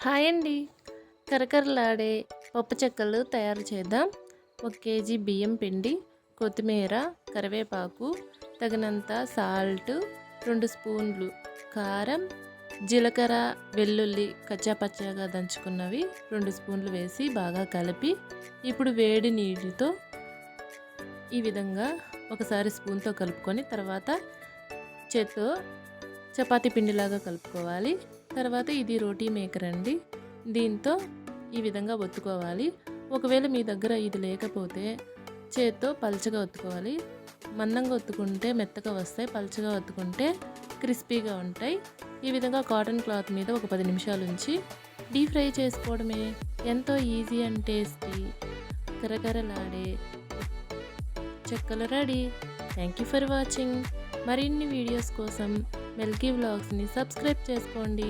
Hi అండి. కరకరలాడే పప్పు చెక్కలు తయారు చేద్దాం. 1 కేజీ బియ్యం పిండి, కొత్తిమీర, కరివేపాకు, తగినంత సాల్ట్, 2 స్పూన్లు కారం, జీలకర్ర, వెల్లుల్లి కచ్చాపచ్చాగా దంచుకున్నవి 2 స్పూన్లు వేసి బాగా కలిపి, ఇప్పుడు వేడి నీటితో ఈ విధంగా ఒకసారి స్పూన్తో కలుపుకొని తర్వాత చేత్తో చపాతీ పిండిలాగా కలుపుకోవాలి. తర్వాత ఇది రోటీ మేకర్ అండి. దీంతో ఈ విధంగా ఒత్తుకోవాలి. ఒకవేళ మీ దగ్గర ఇది లేకపోతే చేత్తో పల్చగా ఒత్తుకోవాలి. మందంగా ఒత్తుకుంటే మెత్తగా వస్తాయి, పల్చగా ఒత్తుకుంటే క్రిస్పీగా ఉంటాయి. ఈ విధంగా కాటన్ క్లాత్ మీద ఒక 10 నిమిషాలు ఉంచి డీప్ ఫ్రై చేసుకోవడమే. ఎంతో ఈజీ అండ్ టేస్టీ కరకరలాడే చెక్కలు ready. Thank you for watching. మరిన్ని వీడియోస్ కోసం మెల్కీ వ్లాగ్స్ని సబ్స్క్రైబ్ చేసుకోండి.